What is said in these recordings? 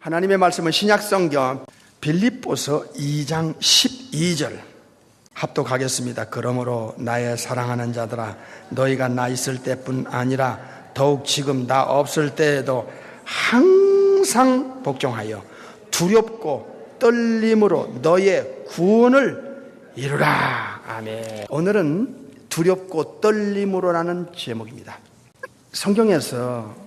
하나님의 말씀은 신약성경 빌립보서 2장 12절 합독하겠습니다. 그러므로 나의 사랑하는 자들아, 너희가 나 있을 때뿐 아니라 더욱 지금 나 없을 때에도 항상 복종하여 두렵고 떨림으로 너의 구원을 이루라. 아멘. 오늘은 두렵고 떨림으로라는 제목입니다. 성경에서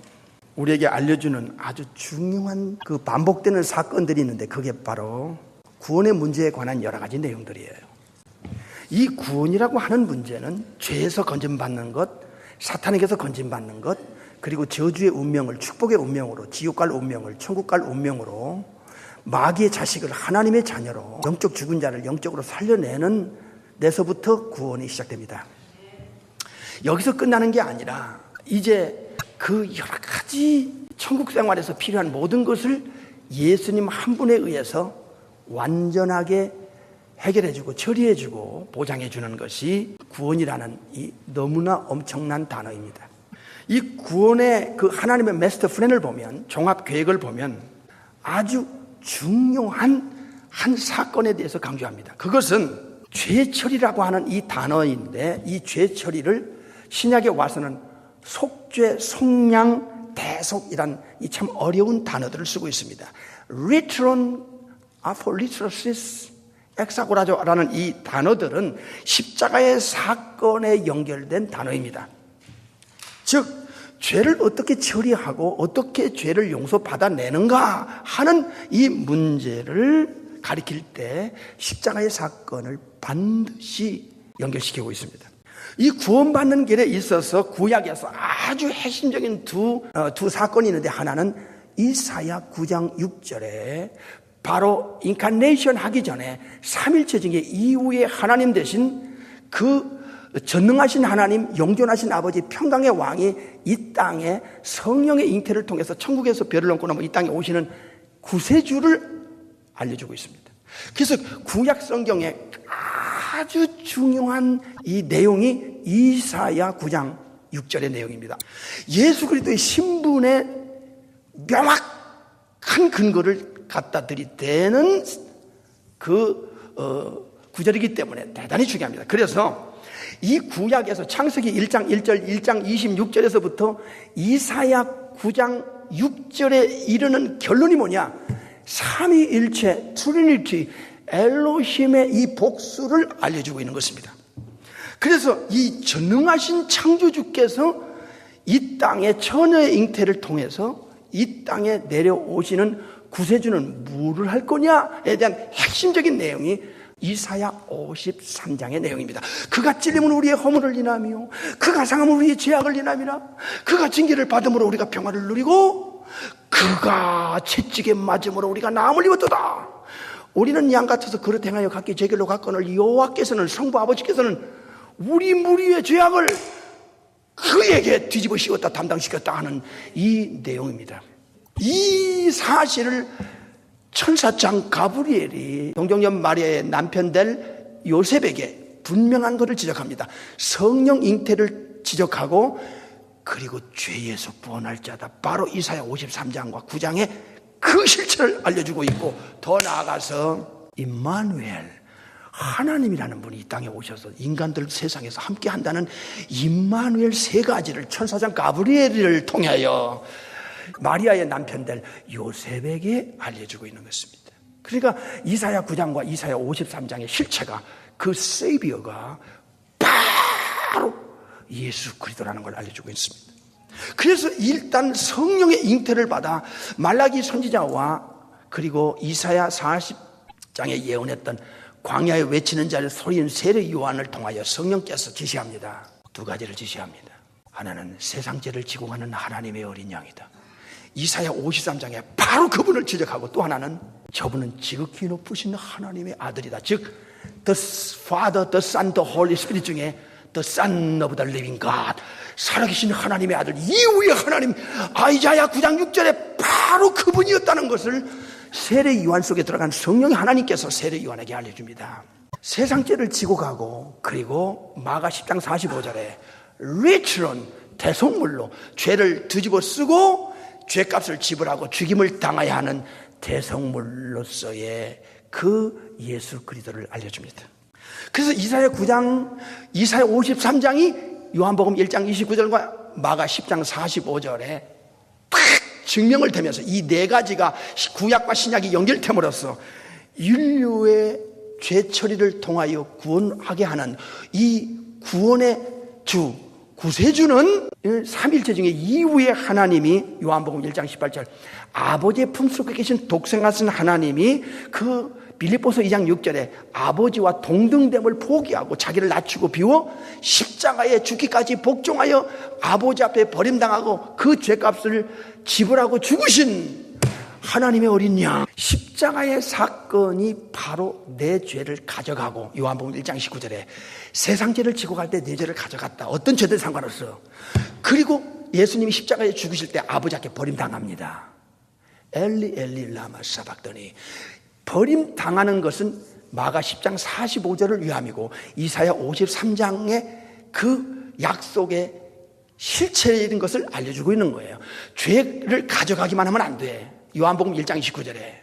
우리에게 알려주는 아주 중요한 그 반복되는 사건들이 있는데, 그게 바로 구원의 문제에 관한 여러 가지 내용들이에요. 이 구원이라고 하는 문제는 죄에서 건진받는 것, 사탄에게서 건진받는 것, 그리고 저주의 운명을 축복의 운명으로, 지옥 갈 운명을 천국 갈 운명으로, 마귀의 자식을 하나님의 자녀로, 영적 죽은 자를 영적으로 살려내는 데서부터 구원이 시작됩니다. 여기서 끝나는 게 아니라 이제 그 여러 가지 천국 생활에서 필요한 모든 것을 예수님 한 분에 의해서 완전하게 해결해주고 처리해주고 보장해주는 것이 구원이라는 이 너무나 엄청난 단어입니다. 이 구원의 그 하나님의 마스터 플랜을 보면, 종합 계획을 보면 아주 중요한 한 사건에 대해서 강조합니다. 그것은 죄처리라고 하는 이 단어인데, 이 죄처리를 신약에 와서는 속죄, 속량, 대속이란 이 참 어려운 단어들을 쓰고 있습니다. 리트론, 아폴리트로시스, 엑사고라조라는 이 단어들은 십자가의 사건에 연결된 단어입니다. 즉, 죄를 어떻게 처리하고 어떻게 죄를 용서받아내는가 하는 이 문제를 가리킬 때 십자가의 사건을 반드시 연결시키고 있습니다. 이 구원받는 길에 있어서 구약에서 아주 핵심적인 두 사건이 있는데, 하나는 이사야 9장 6절에 바로 인카네이션 하기 전에 삼일체 중에 이후에 하나님 대신 그 전능하신 하나님, 영존하신 아버지, 평강의 왕이 이 땅에 성령의 잉태를 통해서 천국에서 별을 넘고 넘어 이 땅에 오시는 구세주를 알려주고 있습니다. 그래서 구약 성경에 아주 중요한 이 내용이 이사야 9장 6절의 내용입니다. 예수 그리스도의 신분의 명확한 근거를 갖다 드리되는 그 구절이기 때문에 대단히 중요합니다. 그래서 이 구약에서 창세기 1장 1절, 1장 26절에서부터 이사야 9장 6절에 이르는 결론이 뭐냐? 삼위일체, 트리니티, 엘로힘의 이 복수를 알려주고 있는 것입니다. 그래서 이 전능하신 창조주께서 이 땅의 처녀의 잉태를 통해서 이 땅에 내려오시는 구세주는 뭐를 할 거냐에 대한 핵심적인 내용이 이사야 53장의 내용입니다. 그가 찔림은 우리의 허물을 인하며 그가 상함은 우리의 죄악을 인하미라. 그가 징계를 받음으로 우리가 평화를 누리고 그가 채찍에 맞음으로 우리가 나음을 입었도다. 우리는 양 같아서 그릇 행하여 각기 제 길로 갔거늘 여호와께서는, 성부 아버지께서는 우리 무리의 죄악을 그에게 뒤집어 씌웠다, 담당시켰다 하는 이 내용입니다. 이 사실을 천사장 가브리엘이 동정녀 마리아의 남편 될 요셉에게 분명한 것을 지적합니다. 성령 잉태를 지적하고, 그리고 죄에서 구원할 자다, 바로 이사야 53장과 9장에 그 실체를 알려주고 있고, 더 나아가서 임마누엘, 하나님이라는 분이 이 땅에 오셔서 인간들 세상에서 함께 한다는 임마누엘 세 가지를 천사장 가브리엘을 통하여 마리아의 남편 될 요셉에게 알려주고 있는 것입니다. 그러니까 이사야 9장과 이사야 53장의 실체가, 그 세이비어가 바로 예수 그리스도라는 걸 알려주고 있습니다. 그래서 일단 성령의 잉태를 받아 말라기 선지자와 그리고 이사야 40장에 예언했던 광야에 외치는 자를 소리는 세례 요한을 통하여 성령께서 지시합니다. 두 가지를 지시합니다. 하나는 세상 죄를 지고 가는 하나님의 어린 양이다. 이사야 53장에 바로 그분을 지적하고, 또 하나는 저분은 지극히 높으신 하나님의 아들이다. 즉 The Father, The Son, The Holy Spirit 중에 The Son of the Living God, 살아계신 하나님의 아들, 이후의 하나님, 아이자야 9장 6절에 바로 그분이었다는 것을 세례 요한 속에 들어간 성령의 하나님께서 세례 요한에게 알려줍니다. 세상 죄를 지고 가고, 그리고 마가 10장 45절에 리트론, 대속물로 죄를 뒤집어 쓰고 죄값을 지불하고 죽임을 당해야 하는 대성물로서의 그 예수 그리스도를 알려줍니다. 그래서 이사야 9장, 이사야 53장이 요한복음 1장 29절과 마가 10장 45절에 탁 증명을 되면서 이 네 가지가 구약과 신약이 연결됨으로써 인류의 죄 처리를 통하여 구원하게 하는 이 구원의 주, 구세주는 삼일체 중에 이후에 하나님이 요한복음 1장 18절 아버지의 품속에 계신 독생하신 하나님이 그 빌립보서 2장 6절에 아버지와 동등됨을 포기하고 자기를 낮추고 비워 십자가에 죽기까지 복종하여 아버지 앞에 버림당하고 그 죄값을 지불하고 죽으신 하나님의 어린 양, 십자가의 사건이 바로 내 죄를 가져가고 요한복음 1장 19절에 세상 죄를 지고 갈 때 내 죄를 가져갔다. 어떤 죄든 상관없어. 그리고 예수님이 십자가에 죽으실 때 아버지 앞에 버림당합니다. 엘리 엘리 라마 사박더니 버림당하는 것은 마가 10장 45절을 위함이고 이사야 53장의 그 약속의 실체인 것을 알려주고 있는 거예요. 죄를 가져가기만 하면 안 돼. 요한복음 1장 29절에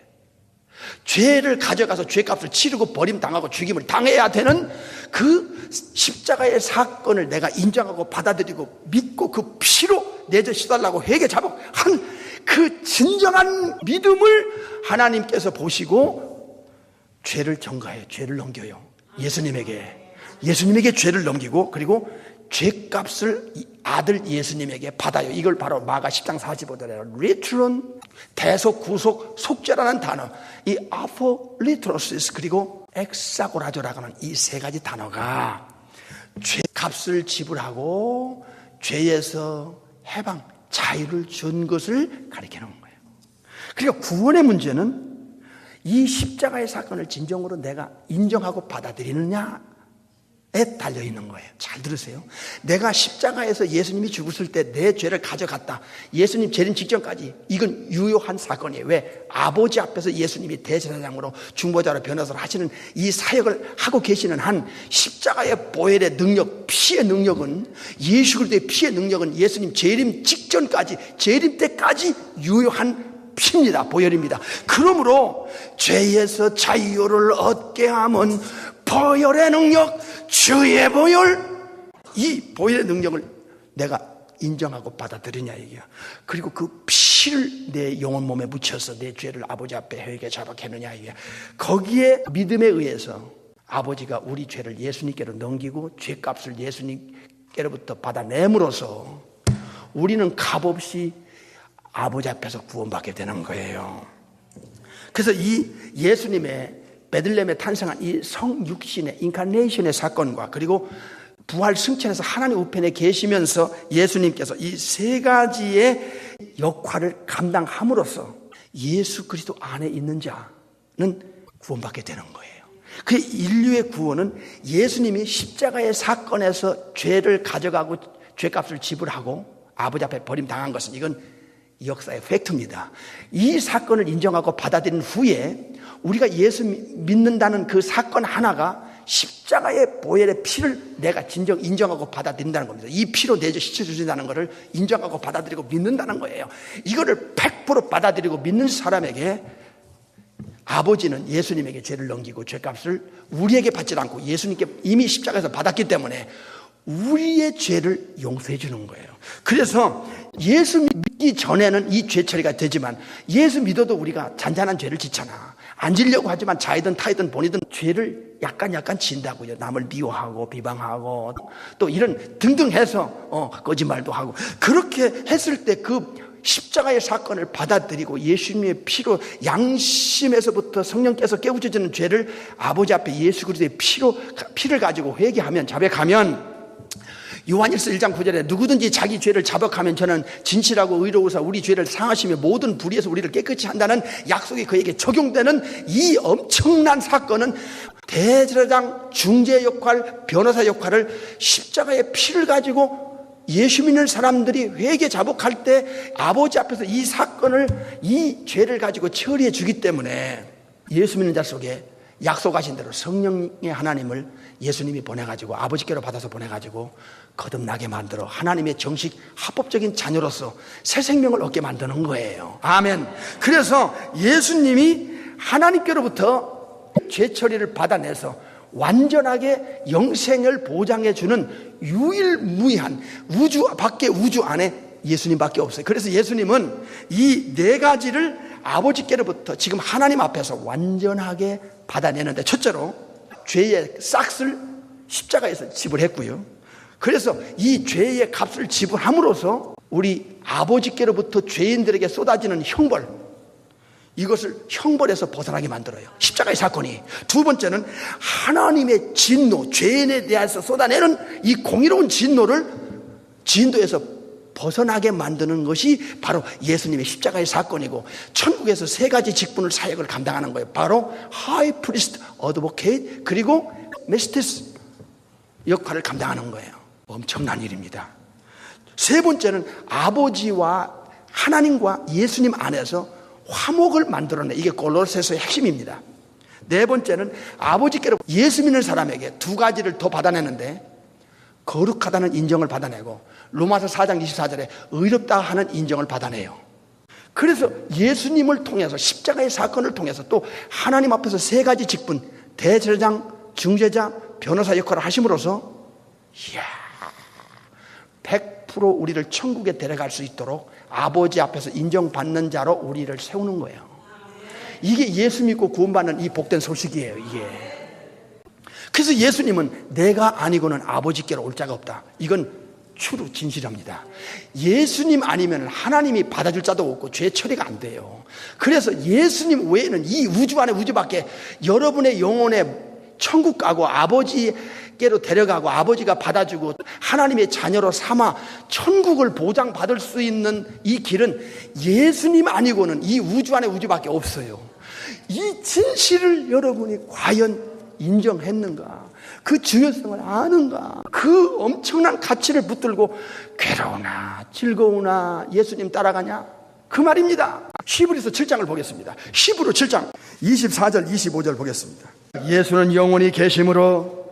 죄를 가져가서 죄값을 치르고 버림당하고 죽임을 당해야 되는 그 십자가의 사건을 내가 인정하고 받아들이고 믿고 그 피로 내 죄 씻어달라고 회개 자복한 그 진정한 믿음을 하나님께서 보시고 죄를 전가해요. 죄를 넘겨요. 예수님에게 죄를 넘기고 그리고 죄값을 아들 예수님에게 받아요. 이걸 바로 마가 10장 45절에 리트론, 대속, 구속, 속죄라는 단어, 이 아포리트로시스 그리고 엑사고라조라고 하는 이 세 가지 단어가 죄값을 지불하고 죄에서 해방, 자유를 준 것을 가리키는 거예요. 그러니까 구원의 문제는 이 십자가의 사건을 진정으로 내가 인정하고 받아들이느냐에 달려있는 거예요. 잘 들으세요. 내가 십자가에서 예수님이 죽으실 때 내 죄를 가져갔다. 예수님 재림 직전까지 이건 유효한 사건이에요. 왜? 아버지 앞에서 예수님이 대제사장으로 중보자로 변호사로 하시는 이 사역을 하고 계시는 한 십자가의 보혈의 능력, 피의 능력은 예수 그리스도의 피의 능력은 예수님 재림 직전까지 재림 때까지 유효한 피입니다. 보혈입니다. 그러므로 죄에서 자유를 얻게 하면 보혈의 능력, 주의 보혈, 이 보혈의 능력을 내가 인정하고 받아들이냐 이게요. 그리고 그 피를 내 영혼 몸에 묻혀서 내 죄를 아버지 앞에 회개 자복했느냐 이게. 거기에 믿음에 의해서 아버지가 우리 죄를 예수님께로 넘기고 죄값을 예수님께로부터 받아냄으로써 우리는 값없이 아버지 앞에서 구원받게 되는 거예요. 그래서 이 예수님의 베들레헴에 탄생한 이 성육신의 인카네이션의 사건과 그리고 부활 승천에서 하나님 우편에 계시면서 예수님께서 이 세 가지의 역할을 감당함으로써 예수 그리스도 안에 있는 자는 구원받게 되는 거예요. 그 인류의 구원은 예수님이 십자가의 사건에서 죄를 가져가고 죄값을 지불하고 아버지 앞에 버림당한 것은 이건 역사의 팩트입니다. 이 사건을 인정하고 받아들인 후에 우리가 예수 믿는다는 그 사건 하나가 십자가의 보혈의 피를 내가 진정 인정하고 받아들인다는 겁니다. 이 피로 내 죄 씻어주신다는 것을 인정하고 받아들이고 믿는다는 거예요. 이거를 100% 받아들이고 믿는 사람에게 아버지는 예수님에게 죄를 넘기고 죄값을 우리에게 받지 않고 예수님께 이미 십자가에서 받았기 때문에 우리의 죄를 용서해 주는 거예요. 그래서 예수 믿기 전에는 이 죄 처리가 되지만 예수 믿어도 우리가 잔잔한 죄를 짓잖아. 안 지려고 하지만 자이든 타이든 본이든 죄를 약간 진다고요. 남을 미워하고 비방하고 또 이런 등등 해서 거짓말도 하고 그렇게 했을 때 그 십자가의 사건을 받아들이고 예수님의 피로 양심에서부터 성령께서 깨우쳐지는 죄를 아버지 앞에 예수 그리스도의 피를 가지고 회개하면 자백하면 요한일서 1장 9절에 누구든지 자기 죄를 자백하면 저는 진실하고 의로우사 우리 죄를 상하시며 모든 불의에서 우리를 깨끗이 한다는 약속이 그에게 적용되는 이 엄청난 사건은 대제사장, 중재 역할, 변호사 역할을 십자가의 피를 가지고 예수 믿는 사람들이 회개 자복할 때 아버지 앞에서 이 사건을 이 죄를 가지고 처리해 주기 때문에 예수 믿는 자 속에 약속하신 대로 성령의 하나님을 예수님이 보내가지고 아버지께로 받아서 보내가지고 거듭나게 만들어 하나님의 정식 합법적인 자녀로서 새 생명을 얻게 만드는 거예요. 아멘. 그래서 예수님이 하나님께로부터 죄 처리를 받아내서 완전하게 영생을 보장해주는 유일무이한 우주 밖에 우주 안에 예수님밖에 없어요. 그래서 예수님은 이 네 가지를 아버지께로부터 지금 하나님 앞에서 완전하게 받아내는데, 첫째로 죄의 싹을 십자가에서 지불했고요. 그래서 이 죄의 값을 지불함으로써 우리 아버지께로부터 죄인들에게 쏟아지는 형벌, 이것을 형벌에서 벗어나게 만들어요. 십자가의 사건이. 두 번째는 하나님의 진노, 죄인에 대해서 쏟아내는 이 공의로운 진노에서 벗어나게 만드는 것이 바로 예수님의 십자가의 사건이고, 천국에서 세 가지 직분을 사역을 감당하는 거예요. 바로 하이 프리스트, 어드보케이트, 그리고 메시티스 역할을 감당하는 거예요. 엄청난 일입니다. 세 번째는 아버지와 하나님과 예수님 안에서 화목을 만들어내. 이게 골로새서의 핵심입니다. 네 번째는 아버지께로 예수 믿는 사람에게 두 가지를 더 받아내는데, 거룩하다는 인정을 받아내고 로마서 4장 24절에 의롭다 하는 인정을 받아내요. 그래서 예수님을 통해서, 십자가의 사건을 통해서 또 하나님 앞에서 세 가지 직분, 대제사장, 중재자, 변호사 역할을 하심으로써 100% 우리를 천국에 데려갈 수 있도록 아버지 앞에서 인정받는 자로 우리를 세우는 거예요. 이게 예수 믿고 구원받는 이 복된 소식이에요. 이게. 그래서 예수님은 내가 아니고는 아버지께로 올 자가 없다. 이건 추루 진실합니다. 예수님 아니면 하나님이 받아줄 자도 없고 죄 처리가 안 돼요. 그래서 예수님 외에는 이 우주 안에 우주밖에 여러분의 영혼에 천국 가고 아버지께로 데려가고 아버지가 받아주고 하나님의 자녀로 삼아 천국을 보장받을 수 있는 이 길은 예수님 아니고는 이 우주 안에 우주밖에 없어요. 이 진실을 여러분이 과연 인정했는가? 그 중요성을 아는가? 그 엄청난 가치를 붙들고 괴로우나 즐거우나 예수님 따라가냐? 그 말입니다. 히브리서 7장을 보겠습니다. 히브리 7장 24절 25절 보겠습니다. 예수는 영원히 계심으로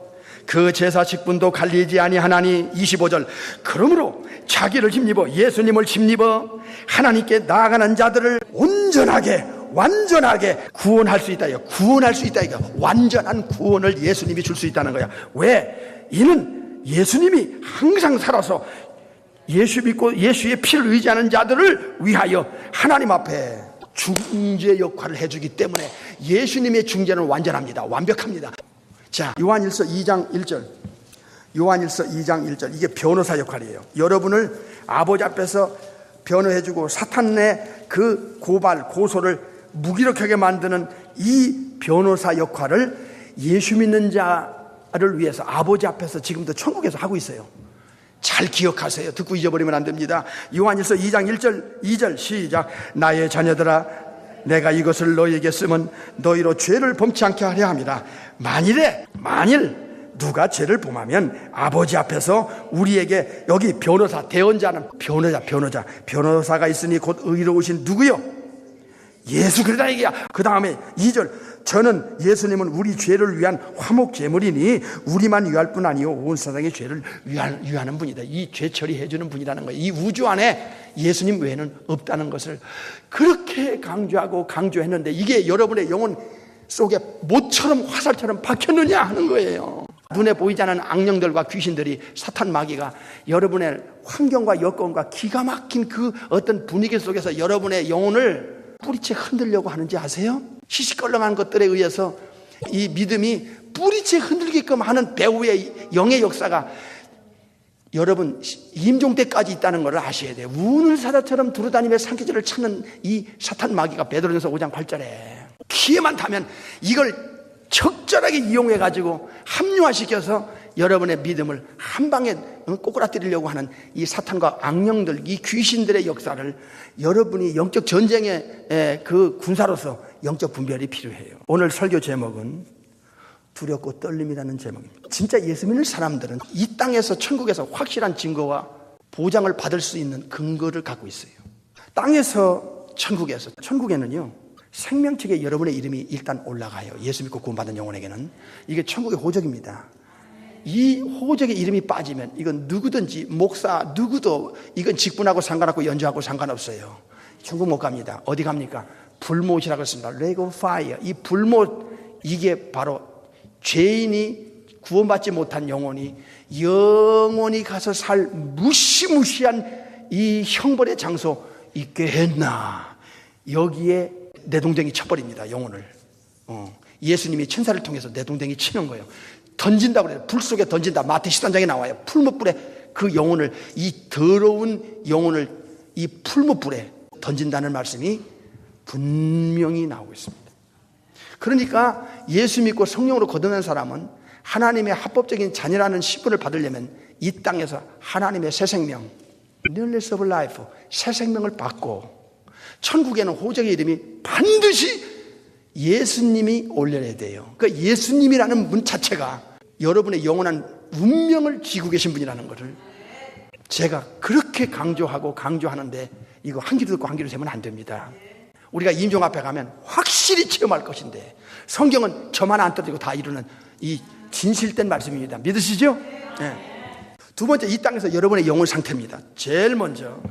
그 제사 직분도 갈리지 아니하나니, 25절, 그러므로 자기를 힘입어 예수님을 힘입어 하나님께 나아가는 자들을 온전하게 완전하게 구원할 수 있다. 구원할 수 있다. 완전한 구원을 예수님이 줄 수 있다는 거야. 왜? 이는 예수님이 항상 살아서 예수 믿고 예수의 피를 의지하는 자들을 위하여 하나님 앞에 중재 역할을 해주기 때문에 예수님의 중재는 완전합니다. 완벽합니다. 자, 요한일서 2장 1절. 요한일서 2장 1절. 이게 변호사 역할이에요. 여러분을 아버지 앞에서 변호해주고 사탄의 그 고발, 고소를 무기력하게 만드는 이 변호사 역할을 예수 믿는 자를 위해서 아버지 앞에서 지금도 천국에서 하고 있어요. 잘 기억하세요. 듣고 잊어버리면 안 됩니다. 요한일서 2장 1절 2절 시작. 나의 자녀들아, 내가 이것을 너희에게 쓰면 너희로 죄를 범치 않게 하려 함이라. 만일 누가 죄를 범하면 아버지 앞에서 우리에게, 여기 변호사, 대언자는 변호사가 있으니 곧 의로우신 누구요? 예수 그리스도라. 얘기야. 그 다음에 2절, 저는 예수님은 우리 죄를 위한 화목 제물이니 우리만 위할 뿐 아니요 온 세상의 죄를 위하는 분이다. 이 죄 처리해 주는 분이라는 거예요. 이 우주 안에 예수님 외에는 없다는 것을 그렇게 강조했는데, 이게 여러분의 영혼 속에 못처럼 화살처럼 박혔느냐 하는 거예요. 눈에 보이지 않는 악령들과 귀신들이, 사탄 마귀가 여러분의 환경과 여건과 기가 막힌 그 어떤 분위기 속에서 여러분의 영혼을 뿌리채 흔들려고 하는지 아세요? 시시껄렁한 것들에 의해서 이 믿음이 뿌리채 흔들게끔 하는 배후의 영의 역사가 여러분 임종 때까지 있다는 것을 아셔야 돼요. 우는 사자처럼 두루다니며 산기질을 찾는 이 사탄 마귀가 베드로전서 5장 8절에 기회만 타면 이걸 적절하게 이용해가지고 합리화시켜서 여러분의 믿음을 한 방에 꼬꾸라뜨리려고 하는 이 사탄과 악령들, 이 귀신들의 역사를 여러분이 영적 전쟁의 그 군사로서 영적 분별이 필요해요. 오늘 설교 제목은 두렵고 떨림이라는 제목입니다. 진짜 예수 믿는 사람들은 이 땅에서 천국에서 확실한 증거와 보장을 받을 수 있는 근거를 갖고 있어요. 땅에서 천국에는요 생명책에 여러분의 이름이 일단 올라가요. 예수 믿고 구원받은 영혼에게는. 이게 천국의 호적입니다. 이 호적에 이름이 빠지면 이건 누구든지 목사 누구도 이건 직분하고 상관없고 연주하고 상관없어요. 천국 못 갑니다. 어디 갑니까? 불못이라고 했습니다. Lake of Fire. 이 불못, 이게 바로 죄인이 구원받지 못한 영혼이 영원히 가서 살 무시무시한 이 형벌의 장소 있게 했나. 여기에 내동댕이 쳐버립니다. 영혼을. 예수님이 천사를 통해서 내동댕이 치는 거예요. 던진다고 그래요. 불 속에 던진다. 마태 13장에 나와요. 풀무불에 그 영혼을, 이 더러운 영혼을 이 풀무불에 던진다는 말씀이 분명히 나오고 있습니다. 그러니까 예수 믿고 성령으로 거듭난 사람은 하나님의 합법적인 자녀라는 신분을 받으려면 이 땅에서 하나님의 새 생명, newness of life, 새 생명을 받고, 천국에는 호적의 이름이 반드시 예수님이 올려야 돼요. 그러니까 예수님이라는 문 자체가 여러분의 영원한 운명을 쥐고 계신 분이라는 것을 제가 그렇게 강조하는데, 이거 한 귀로 듣고 한 귀로 세면 안 됩니다. 우리가 임종 앞에 가면 확실히 체험할 것인데, 성경은 저만 안 떨어지고 다 이루는 이 진실된 말씀입니다. 믿으시죠? 네. 두 번째, 이 땅에서 여러분의 영혼 상태입니다. 제일 먼저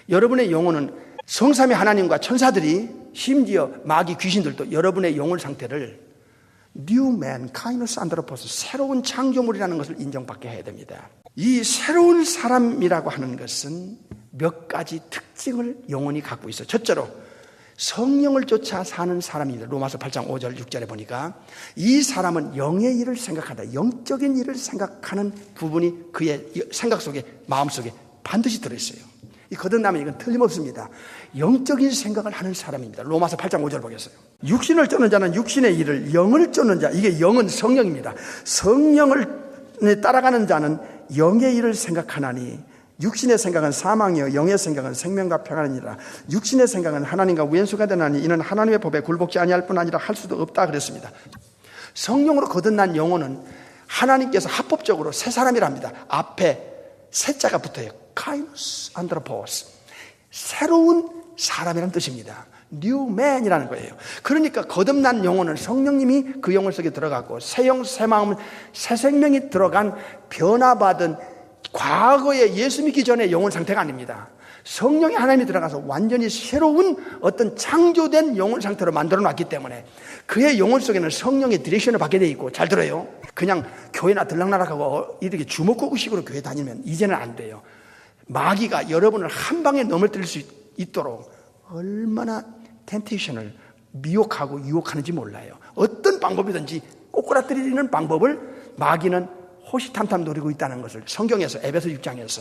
여러분의 영혼은 성삼위 하나님과 천사들이, 심지어 마귀 귀신들도 여러분의 영혼 상태를 New Man, Kainos Anthropos, 새로운 창조물이라는 것을 인정받게 해야 됩니다. 이 새로운 사람이라고 하는 것은 몇 가지 특징을 영혼이 갖고 있어요. 첫째로 성령을 쫓아 사는 사람입니다. 로마서 8장 5절 6절에 보니까 이 사람은 영의 일을 생각한다. 영적인 일을 생각하는 부분이 그의 생각 속에, 마음 속에 반드시 들어있어요. 이 거듭나면 이건 틀림없습니다. 영적인 생각을 하는 사람입니다. 로마서 8장 5절 보겠어요. 육신을 쫓는 자는 육신의 일을, 영을 쫓는 자, 이게 영은 성령입니다. 성령을 따라가는 자는 영의 일을 생각하나니 육신의 생각은 사망이요 영의 생각은 생명과 평안이니라. 육신의 생각은 하나님과 왼수가 되나니 이는 하나님의 법에 굴복지 아니할 뿐 아니라 할 수도 없다 그랬습니다. 성령으로 거듭난 영혼은 하나님께서 합법적으로 새 사람이랍니다. 앞에 새 자가 붙어요. Kainos Anthropos, 새로운 사람이라는 뜻입니다. New man이라는 거예요. 그러니까 거듭난 영혼은 성령님이 그 영혼 속에 들어갔고, 새 영, 새 마음, 새 생명이 들어간 변화받은 과거에 예수 믿기 전에 영혼 상태가 아닙니다. 성령이 하나님이 들어가서 완전히 새로운 어떤 창조된 영혼 상태로 만들어 놨기 때문에 그의 영혼 속에는 성령의 디렉션을 받게 돼 있고, 잘 들어요. 그냥 교회나 들락날락하고 이렇게 주먹구구식으로 교회 다니면 이제는 안 돼요. 마귀가 여러분을 한 방에 넘어뜨릴 수 있도록 얼마나 텐테이션을 미혹하고 유혹하는지 몰라요. 어떤 방법이든지 꼬꾸라뜨리는 방법을 마귀는 호시탐탐 노리고 있다는 것을 성경에서, 에베소 6장에서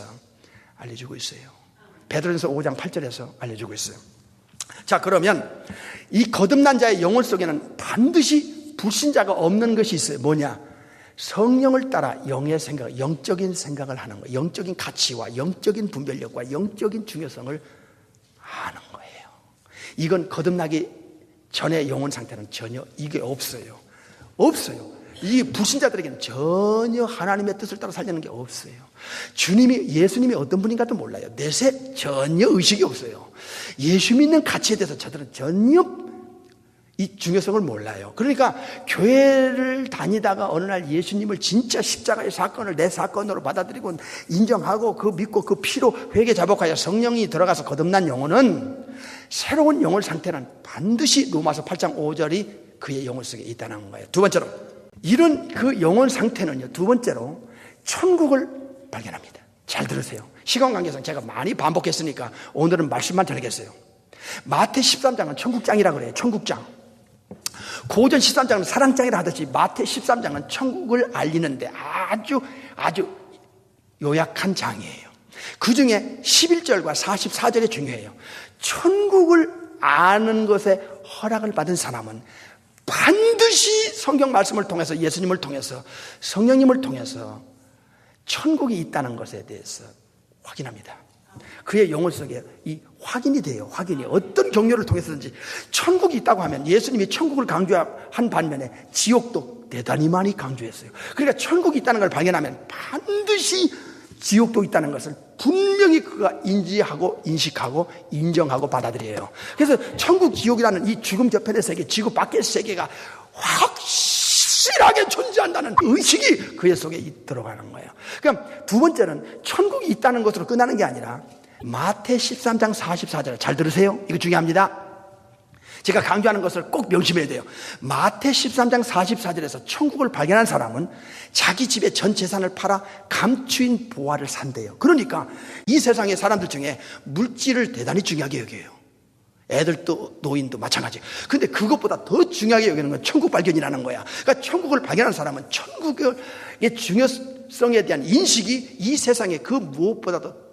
알려주고 있어요. 베드로전서 5장 8절에서 알려주고 있어요. 자, 그러면 이 거듭난 자의 영혼 속에는 반드시 불신자가 없는 것이 있어요. 뭐냐? 성령을 따라 영의 생각, 영적인 생각을 하는 거예요. 영적인 가치와 영적인 분별력과 영적인 중요성을 하는 거예요. 이건 거듭나기 전의 영혼 상태는 전혀 이게 없어요. 없어요. 이 불신자들에게는 전혀 하나님의 뜻을 따라 살려는 게 없어요. 예수님이 어떤 분인가도 몰라요. 내세 전혀 의식이 없어요. 예수 믿는 가치에 대해서 저들은 전혀 이 중요성을 몰라요. 그러니까 교회를 다니다가 어느 날 예수님을 진짜 십자가의 사건을 내 사건으로 받아들이고 인정하고 그 믿고 그 피로 회개 자복하여 성령이 들어가서 거듭난 영혼은, 새로운 영혼 상태는 반드시 로마서 8장 5절이 그의 영혼 속에 있다는 거예요. 두 번째로, 이런 그 영혼 상태는요, 두 번째로 천국을 발견합니다. 잘 들으세요. 시간 관계상 제가 많이 반복했으니까 오늘은 말씀만 전하겠어요. 마태 13장은 천국장이라고 그래요. 천국장. 고전 13장은 사랑장이라 하듯이 마태 13장은 천국을 알리는데 아주 요약한 장이에요. 그 중에 11절과 44절이 중요해요. 천국을 아는 것에 허락을 받은 사람은 반드시 성경 말씀을 통해서, 예수님을 통해서, 성령님을 통해서 천국이 있다는 것에 대해서 확인합니다. 그의 영혼 속에 이 확인이 돼요. 확인이 어떤 경로를 통해서든지 천국이 있다고 하면, 예수님이 천국을 강조한 반면에 지옥도 대단히 많이 강조했어요. 그러니까 천국이 있다는 걸 발견하면 반드시 지옥도 있다는 것을 분명히 그가 인지하고 인식하고 인정하고 받아들여요. 그래서 천국 지옥이라는 이 죽음 저편의 세계, 지구 밖의 세계가 확실하게 존재한다는 의식이 그의 속에 들어가는 거예요. 그럼 두 번째는 천국이 있다는 것으로 끝나는 게 아니라 마태 13장 44절, 잘 들으세요. 이거 중요합니다. 제가 강조하는 것을 꼭 명심해야 돼요. 마태 13장 44절에서 천국을 발견한 사람은 자기 집의 전 재산을 팔아 감추인 보화를 산대요. 그러니까 이 세상의 사람들 중에 물질을 대단히 중요하게 여겨요. 애들도 노인도 마찬가지. 근데 그것보다 더 중요하게 여기는 건 천국 발견이라는 거야. 그러니까 천국을 발견한 사람은 천국의 중요성에 대한 인식이 이 세상에 그 무엇보다도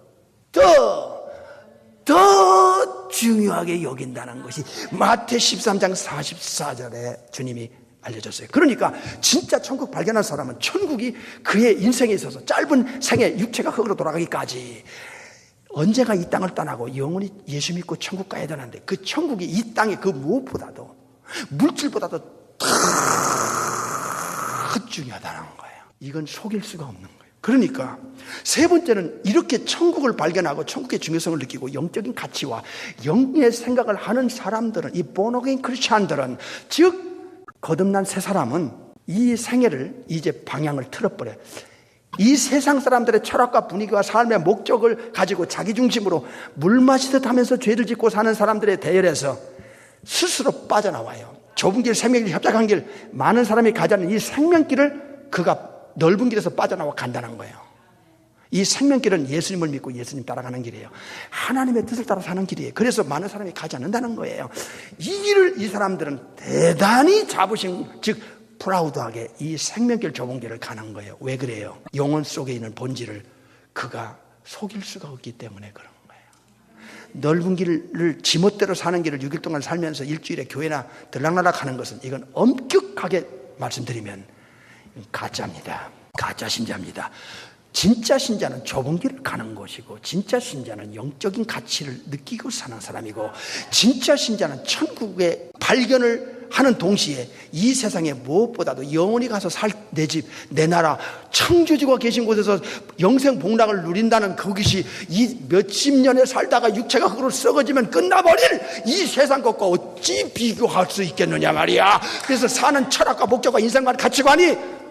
더 중요하게 여긴다는 것이 마태 13장 44절에 주님이 알려줬어요. 그러니까 진짜 천국 발견한 사람은 천국이 그의 인생에 있어서 짧은 생에 육체가 흙으로 돌아가기까지 언제가 이 땅을 떠나고 영원히 예수 믿고 천국 가야 되는데 그 천국이 이 땅에 그 무엇보다도 물질보다도 더 중요하다는 거예요. 이건 속일 수가 없는 거예요. 그러니까 세 번째는 이렇게 천국을 발견하고 천국의 중요성을 느끼고 영적인 가치와 영의 생각을 하는 사람들은, 이 본어게인 크리스찬들은, 즉 거듭난 새 사람은 이 생애를 이제 방향을 틀어버려요. 이 세상 사람들의 철학과 분위기와 삶의 목적을 가지고 자기 중심으로 물 마시듯 하면서 죄를 짓고 사는 사람들의 대열에서 스스로 빠져나와요. 좁은 길, 생명길, 협착한 길, 많은 사람이 가지 않는 이 생명길을 그가 넓은 길에서 빠져나와 간다는 거예요. 이 생명길은 예수님을 믿고 예수님 따라가는 길이에요. 하나님의 뜻을 따라 사는 길이에요. 그래서 많은 사람이 가지 않는다는 거예요. 이 길을 이 사람들은 대단히 자부심, 즉 프라우드하게 이 생명길 좁은 길을 가는 거예요. 왜 그래요? 영혼 속에 있는 본질을 그가 속일 수가 없기 때문에 그런 거예요. 넓은 길을 지멋대로 사는 길을 6일 동안 살면서 일주일에 교회나 들락날락 하는 것은, 이건 엄격하게 말씀드리면 가짜입니다. 가짜 신자입니다. 진짜 신자는 좁은 길을 가는 것이고, 진짜 신자는 영적인 가치를 느끼고 사는 사람이고, 진짜 신자는 천국의 발견을 하는 동시에 이 세상에 무엇보다도 영원히 가서 살 내 집, 내 나라, 창조주가 계신 곳에서 영생 복락을 누린다는 그것이 이 몇십 년에 살다가 육체가 흙으로 썩어지면 끝나버릴 이 세상 것과 어찌 비교할 수 있겠느냐 말이야. 그래서 사는 철학과 목적과 인생관 가치관이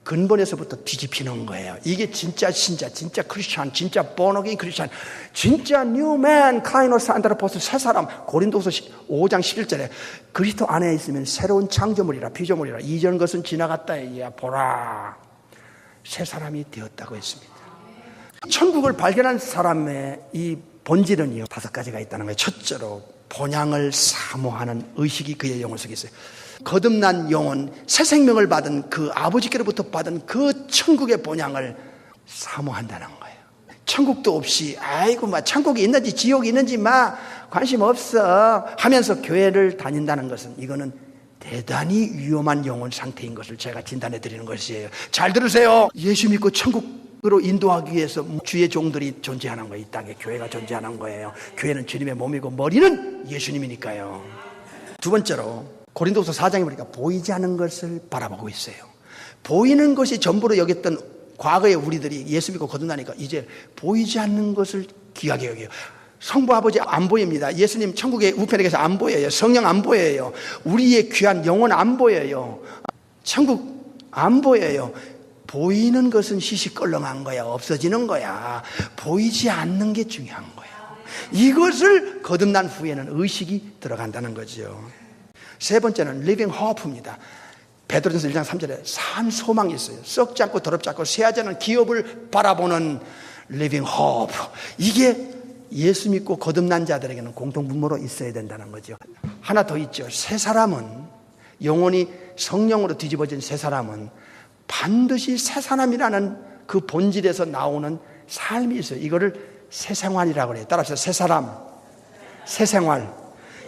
근본에서부터 뒤집히는 거예요. 이게 진짜 신자, 진짜 크리스찬, 진짜 본어게인 크리스찬, 진짜 뉴맨 카이노스 안드로포스, 새 사람. 고린도서 5장 11절에 그리스도 안에 있으면 새로운 창조물이라, 피조물이라, 이전 것은 지나갔다, 야 보라 새 사람이 되었다고 했습니다. 천국을 발견한 사람의 이 본질은요 5가지가 있다는 거예요. 첫째로 본향을 사모하는 의식이 그의 영혼 속에 있어요. 거듭난 영혼, 새 생명을 받은 그 아버지께로부터 받은 그 천국의 본향을 사모한다는 거예요. 천국도 없이 아이고 막 천국이 있는지 지옥이 있는지 막 관심 없어 하면서 교회를 다닌다는 것은, 이거는 대단히 위험한 영혼 상태인 것을 제가 진단해 드리는 것이에요. 잘 들으세요. 예수 믿고 천국으로 인도하기 위해서 주의 종들이 존재하는 거예요. 이 땅에 교회가 존재하는 거예요. 교회는 주님의 몸이고 머리는 예수님이니까요. 두 번째로 고린도서 4장에 보니까 보이지 않는 것을 바라보고 있어요. 보이는 것이 전부로 여겼던 과거의 우리들이 예수 믿고 거듭나니까 이제 보이지 않는 것을 귀하게 여겨요. 성부 아버지 안 보입니다. 예수님 천국의 우편에 계셔서 안 보여요. 성령 안 보여요. 우리의 귀한 영혼 안 보여요. 천국 안 보여요. 보이는 것은 시시껄렁한 거야. 없어지는 거야. 보이지 않는 게 중요한 거예요. 이것을 거듭난 후에는 의식이 들어간다는 거죠. 세 번째는 living hope입니다. 베드로전서 1장 3절에 산 소망이 있어요. 썩지 않고 더럽지 않고 쇠하지 않은 기업을 바라보는 living hope. 이게 예수 믿고 거듭난 자들에게는 공통분모로 있어야 된다는 거죠. 하나 더 있죠. 새 사람은, 영혼이 성령으로 뒤집어진 새 사람은 반드시 새 사람이라는 그 본질에서 나오는 삶이 있어요. 이거를 새 생활이라고 해요. 따라서 새 사람, 새 생활.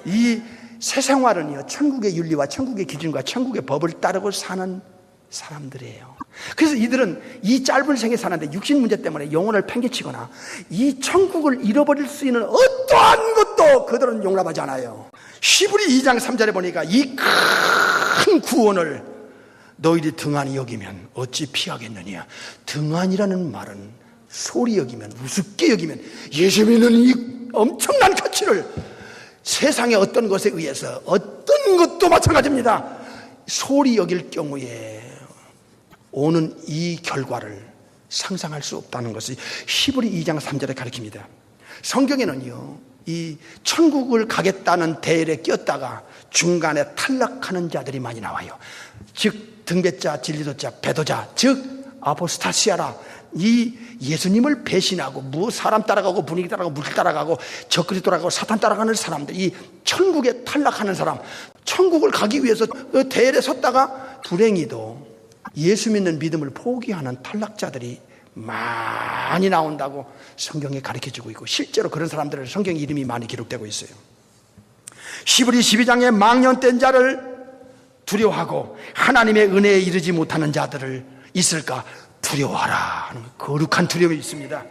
이 새 생활은요, 천국의 윤리와 천국의 기준과 천국의 법을 따르고 사는 사람들이에요. 그래서 이들은 이 짧은 생에 사는데 육신 문제 때문에 영혼을 팽개치거나 이 천국을 잃어버릴 수 있는 어떠한 것도 그들은 용납하지 않아요. 히브리 2장 3절에 보니까 이 큰 구원을 너희들이 등한히 여기면 어찌 피하겠느냐. 등한이라는 말은 소리 여기면, 우습게 여기면, 예수 믿는 이 엄청난 가치를 세상의 어떤 것에 의해서, 어떤 것도 마찬가지입니다, 소리 여길 경우에 오는 이 결과를 상상할 수 없다는 것이 히브리 2장 3절에 가르칩니다. 성경에는요, 이 천국을 가겠다는 대열에 꼈다가 중간에 탈락하는 자들이 많이 나와요. 즉 등배자, 진리도자, 배도자, 즉 아포스타시아라, 이 예수님을 배신하고 사람 따라가고 분위기 따라가고 물질 따라가고 적그리 따라가고 사탄 따라가는 사람들, 이 천국에 탈락하는 사람, 천국을 가기 위해서 그 대열에 섰다가 불행히도 예수 믿는 믿음을 포기하는 탈락자들이 많이 나온다고 성경에 가르쳐주고 있고, 실제로 그런 사람들은 성경 이름이 많이 기록되고 있어요. 히브리 12장에 망령된 자를 두려워하고 하나님의 은혜에 이르지 못하는 자들을 있을까 두려워하라 하는 거룩한 두려움이 있습니다.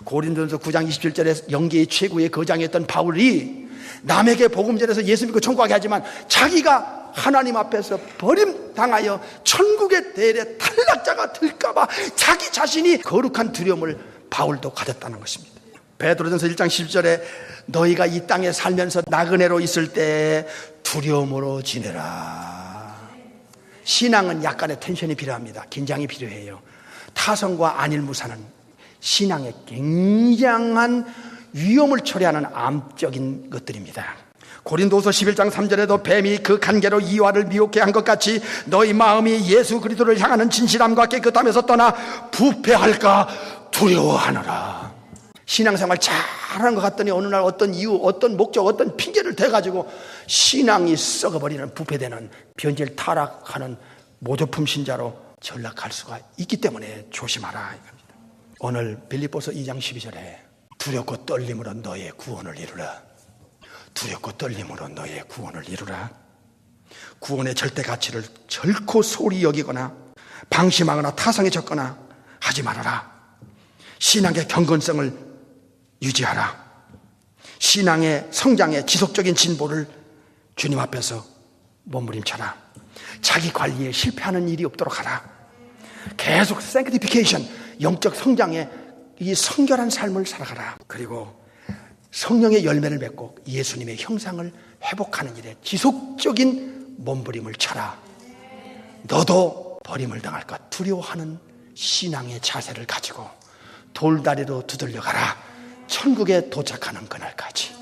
고린도전서 9장 27절에 영계의 최고의 거장이었던 바울이 남에게 복음 전해서 예수 믿고 천국 가게 하지만 자기가 하나님 앞에서 버림당하여 천국의 대열에 탈락자가 될까봐 자기 자신이 거룩한 두려움을 바울도 가졌다는 것입니다. 베드로전서 1장 10절에 너희가 이 땅에 살면서 나그네로 있을 때 두려움으로 지내라. 신앙은 약간의 텐션이 필요합니다. 긴장이 필요해요. 타성과 안일무사는 신앙의 굉장한 위험을 초래하는 암적인 것들입니다. 고린도서 11장 3절에도 뱀이 그 간계로 이와를 미혹해 한 것 같이 너희 마음이 예수 그리스도를 향하는 진실함과 깨끗함에서 떠나 부패할까 두려워하노라. 신앙생활 잘하는 것 같더니 어느 날 어떤 이유, 어떤 목적, 어떤 핑계를 대가지고 신앙이 썩어버리는, 부패되는, 변질 타락하는 모조품 신자로 전락할 수가 있기 때문에 조심하라 이겁니다. 오늘 빌립보서 2장 12절에 두렵고 떨림으로 너의 구원을 이루라. 두렵고 떨림으로 너의 구원을 이루라. 구원의 절대 가치를 결코 소리 여기거나 방심하거나 타성에 젖거나 하지 말아라. 신앙의 경건성을 유지하라. 신앙의 성장의 지속적인 진보를 주님 앞에서 몸부림쳐라. 자기 관리에 실패하는 일이 없도록 하라. 계속 sanctification, 영적 성장의 이 성결한 삶을 살아가라. 그리고 성령의 열매를 맺고 예수님의 형상을 회복하는 일에 지속적인 몸부림을 쳐라. 너도 버림을 당할까 두려워하는 신앙의 자세를 가지고 돌다리로 두들려 가라. 천국에 도착하는 그날까지.